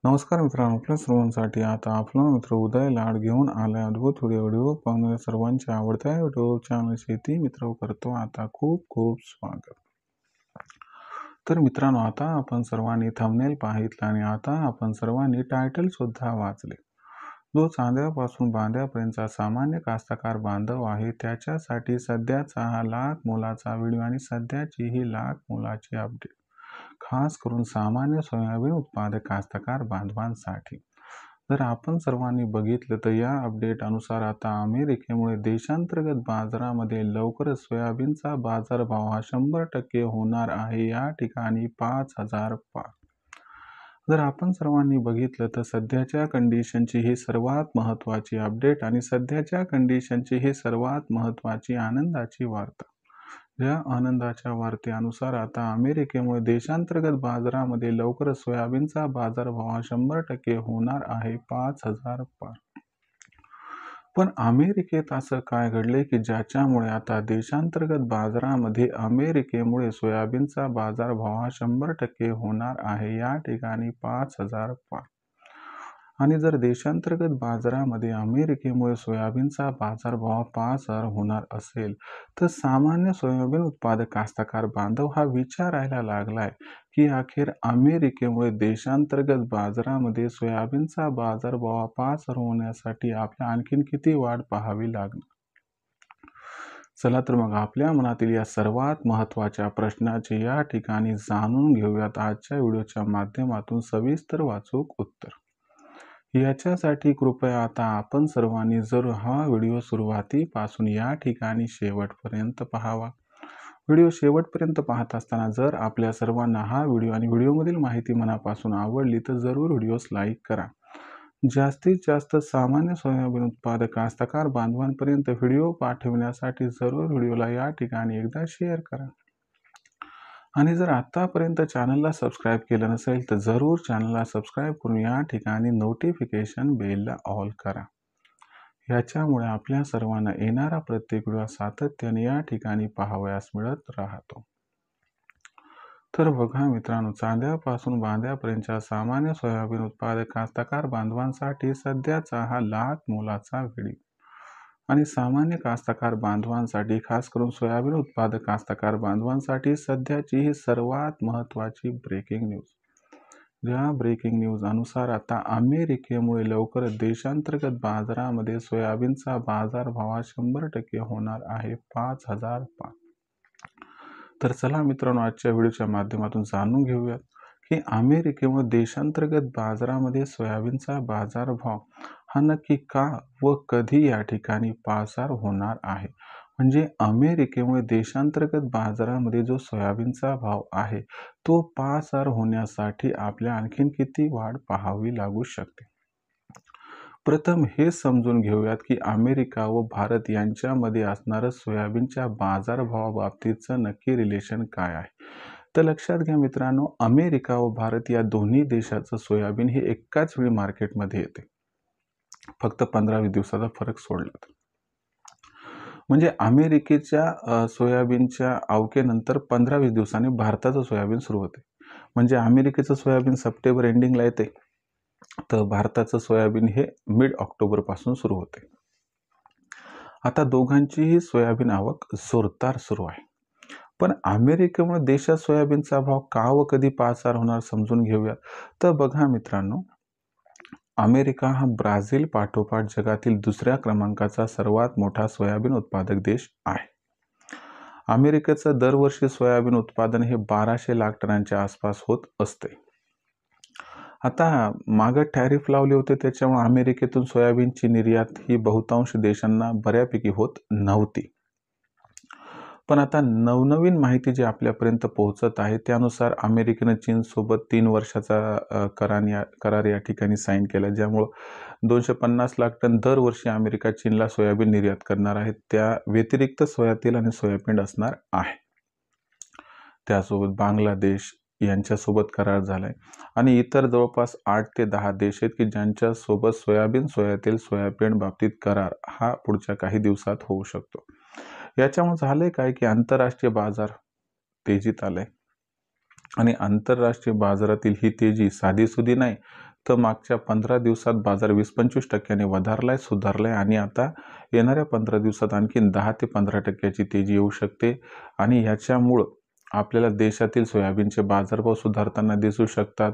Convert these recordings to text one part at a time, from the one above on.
नमस्कार मित्रांनो, आपल्या सर्वांसाठी आता आपला मित्र उदय लाड घेऊन आलाय अद्भुत व्हिडिओ पाहणाऱ्या सर्वांच्या आवडत्या युट्यूब चॅनल शेती मित्र करतो आता खूप खूप स्वागत. तर मित्रांनो, आता आपण सर्वांनी थंबनेल पाहितलं आणि आता आपण सर्वांनी टायटल सुद्धा वाचले. जो चांद्यापासून बांद्यापर्यंतचा सामान्य कास्तकार बांधव आहे त्याच्यासाठी सध्याचा हा लाख मोलाचा व्हिडिओ आणि सध्याची ही लाख मोलाची अपडेट खास करून सामान्य सोयाबीन उत्पादक कास्तकार बांधवांसाठी. जर आपण सर्वांनी बघितलं तर या अपडेट अनुसार आता अमेरिकेमुळे देशांतर्गत बाजारामध्ये लवकरच सोयाबीनचा बाजारभाव हा 100% होणार आहे. या ठिकाणी 5,000 पार. जर आपण सर्वांनी बघितलं तर सध्याच्या कंडिशनची ही सर्वात महत्त्वाची अपडेट आणि सध्याच्या कंडिशनची ही सर्वात महत्त्वाची आनंदाची वार्ता. या आनंदाच्या वार्तेनुसार आता अमेरिकेमुळे देशांतर्गत बाजारामध्ये लवकरच सोयाबीनचा बाजारभाव हा 100% होणार आहे. 5,000 पार. पण अमेरिकेत असं काय घडले की ज्याच्यामुळे आता देशांतर्गत बाजारामध्ये अमेरिकेमुळे सोयाबीनचा बाजारभाव हा 100% होणार आहे. या ठिकाणी 5,000 पार. आणि जर देशांतर्गत बाजारामध्ये अमेरिकेमुळे सोयाबीनचा बाजारभाव 5,000 होणार असेल तर सामान्य सोयाबीन उत्पादक कास्तकार बांधव हा विचारायला लागलाय की अखेर अमेरिकेमुळे देशांतर्गत बाजारामध्ये सोयाबीनचा बाजारभाव 5,000 होण्यासाठी आपल्या आणखीन किती वाढ पाहावी लागणार. चला तर मग आपल्या मनातील या सर्वात महत्त्वाच्या प्रश्नाचे या ठिकाणी जाणून घेऊयात आजच्या व्हिडिओच्या माध्यमातून सविस्तर वाचूक उत्तर. याच्यासाठी कृपया आता आपण सर्वांनी जर हा व्हिडिओ सुरुवातीपासून या ठिकाणी शेवटपर्यंत पाहावा. व्हिडिओ शेवटपर्यंत पाहत असताना जर आपल्या सर्वांना हा व्हिडिओ आणि व्हिडिओमधील माहिती मनापासून आवडली तर जरूर व्हिडिओस लाईक करा. जास्तीत जास्त सामान्य सोयाबीन उत्पादक कास्तकार बांधवांपर्यंत व्हिडिओ पाठविण्यासाठी जरूर व्हिडिओला या ठिकाणी एकदा शेअर करा. आणि जर आतापर्यंत चॅनलला सबस्क्राईब केलं नसेल तर जरूर चॅनलला सबस्क्राईब करून या ठिकाणी नोटिफिकेशन बेलला ऑल करा. याच्यामुळे आपल्या सर्वांना येणारा प्रत्येक व्हिडिओ सातत्याने या ठिकाणी पाहावयास मिळत राहतो. तर बघा मित्रांनो, चांद्यापासून बांद्यापर्यंतच्या सामान्य सोयाबीन उत्पादक कास्तकार बांधवांसाठी सध्याचा हा लाख मोलाचा व्हिडिओ आणि सामान्य कास्तकार बांधवांसाठी खास करून सोयाबीन उत्पादक कास्तकार बांधवांसाठी सध्याची ही सर्वात महत्त्वाची ब्रेकिंग न्यूज. या ब्रेकिंग न्यूज अनुसार आता अमेरिकेमुळे लवकरच देशांतर्गत बाजारामध्ये सोयाबीनचा बाजारभाव 100% होणार आहे. 5,000 पार. तर चला मित्रांनो, आजच्या व्हिडिओच्या माध्यमातून जाणून घेऊयात की अमेरिकेमुळे देशांतर्गत बाजारामध्ये सोयाबीनचा बाजारभाव हा नक्की का व कधी या ठिकाणी 5,000 होणार आहे. म्हणजे अमेरिकेमुळे देशांतर्गत बाजारामध्ये जो सोयाबीनचा भाव आहे तो 5,000 होण्यासाठी आपल्या आणखीन किती वाढ पाहावी लागू शकते. प्रथम हे समजून घेऊयात की अमेरिका व भारत यांच्यामध्ये असणारं सोयाबीनच्या बाजारभावाबाबतीचं नक्की रिलेशन काय आहे. तर लक्षात घ्या मित्रांनो, अमेरिका व भारत या दोन्ही देशाचं सोयाबीन हे एकाच वेळी मार्केटमध्ये येते, फक्त 15-20 दिवसाचा फरक सोडला तर. म्हणजे अमेरिकेच्या सोयाबीनच्या अवकेनंतर 15-20 दिवसांनी भारताचं सोयाबीन सुरू होते. म्हणजे अमेरिकेचं सोयाबीन सप्टेंबर एंडिंगला येते तर भारताचं सोयाबीन हे मिड ऑक्टोबर पासून सुरू होते. आता दोघांचीही सोयाबीन आवक जोरदार सुरू आहे. पण अमेरिकेमुळे देशात सोयाबीनचा भाव का व कधी 5,000 होणार समजून घेऊया. तर बघा मित्रांनो, अमेरिका हा ब्राझील पाठोपाठ जगातील दुसऱ्या क्रमांकाचा सर्वात मोठा सोयाबीन उत्पादक देश आहे. अमेरिकेचं दरवर्षी सोयाबीन उत्पादन हे 1,200 लाख टनांच्या आसपास होत असते. आता मागे टॅरिफ लावले होते त्याच्यामुळे अमेरिकेतून सोयाबीनची निर्यात ही बहुतांश देशांना बऱ्यापैकी होत नव्हती. पण आता नवनवीन माहिती जी आपल्यापर्यंत पोहोचत आहे त्यानुसार अमेरिकेनं चीनसोबत 3 वर्षाचा करार या ठिकाणी साईन केला, ज्यामुळे 250 लाख टन दरवर्षी अमेरिका चीनला सोयाबीन निर्यात करणार आहे. त्या व्यतिरिक्त सोयातेल आणि सोयाबीन असणार आहे. त्यासोबत बांगलादेश यांच्यासोबत करार झालाय आणि इतर जवळपास 8 ते 10 देश आहेत की ज्यांच्यासोबत सोयाबीन, सोयातेल, सोयाबीन बाबतीत करार हा पुढच्या काही दिवसात होऊ शकतो. याच्यामुळे झालंय काय की आंतरराष्ट्रीय बाजार तेजीत आलाय आणि आंतरराष्ट्रीय बाजारातील ही तेजी साधीसुधी नाही तर मागच्या 15 दिवसात बाजार 20-25% वधारलाय, सुधारलाय आणि आता येणाऱ्या 15 दिवसात आणखीन 10 ते 15% तेजी येऊ शकते आणि ह्याच्यामुळं आपल्याला देशातील सोयाबीनचे बाजारभाव सुधारताना दिसू शकतात.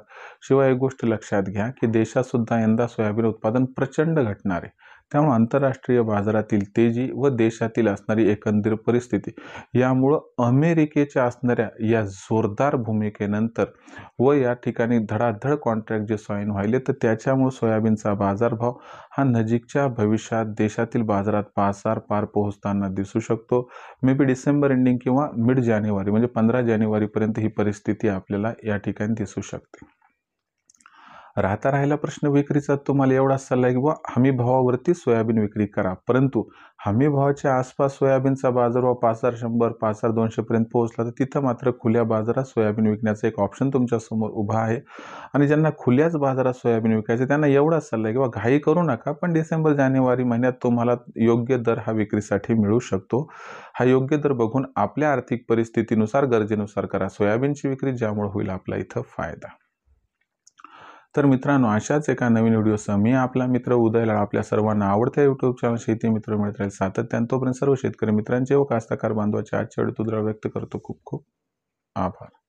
शिवाय एक गोष्ट लक्षात घ्या की देशात सुद्धा यंदा सोयाबीन उत्पादन प्रचंड घटणार आहे. त्यामुळे आंतरराष्ट्रीय बाजारातील तेजी व देशातील असणारी एकंदर परिस्थिती यामुळं अमेरिकेच्या असणाऱ्या या जोरदार भूमिकेनंतर व या ठिकाणी धडाधड कॉन्ट्रॅक्ट जे साईन व्हायले तर त्याच्यामुळे सोयाबीनचा बाजारभाव हा नजीकच्या भविष्यात देशातील बाजारात पार पोहोचताना दिसू शकतो. मे बी डिसेंबर एंडिंग किंवा मिड जानेवारी म्हणजे 15 जानेवारीपर्यंत ही परिस्थिती आपल्याला या ठिकाणी दिसू शकते. राहिला प्रश्न विक्रीचा, तुम्हाला एवढाच सल्ला आहे की हमी भावावरती सोयाबीन विक्री करा, परंतु हमी भावाच्या आसपास सोयाबीनचा बाजारभाव 5100 5200 पर्यंत पोहोचला तर तिथं मात्र खुल्या बाजारात सोयाबीन विकण्याचा एक ऑप्शन तुमच्या समोर उभा आहे. आणि ज्यांना खुल्याच बाजारात सोयाबीन विकायचे त्यांना एवढाच सल्ला आहे की घाई करू नका, पण डिसेंबर जानेवारी महिन्यात तुम्हाला योग्य दर हा विक्रीसाठी मिळू शकतो. हा योग्य दर बघून आपल्या आर्थिक परिस्थितीनुसार गरजेनुसार करा सोयाबीनची विक्री, ज्यामुळे होईल आपला इथं फायदा. तर मित्रांनो, अशाच एका नवीन व्हिडिओसह मी आपला मित्र उदय लाड आपल्या सर्वांना आवडत्या यूट्यूब चॅनल शेती मित्र मिळत राहील सातत्याने. तोपर्यंत सर्व शेतकरी मित्रांचे व कास्तकार बांधवांचे आजच्या व्हिडिओत व्यक्त करतो. खूप खूप आभार.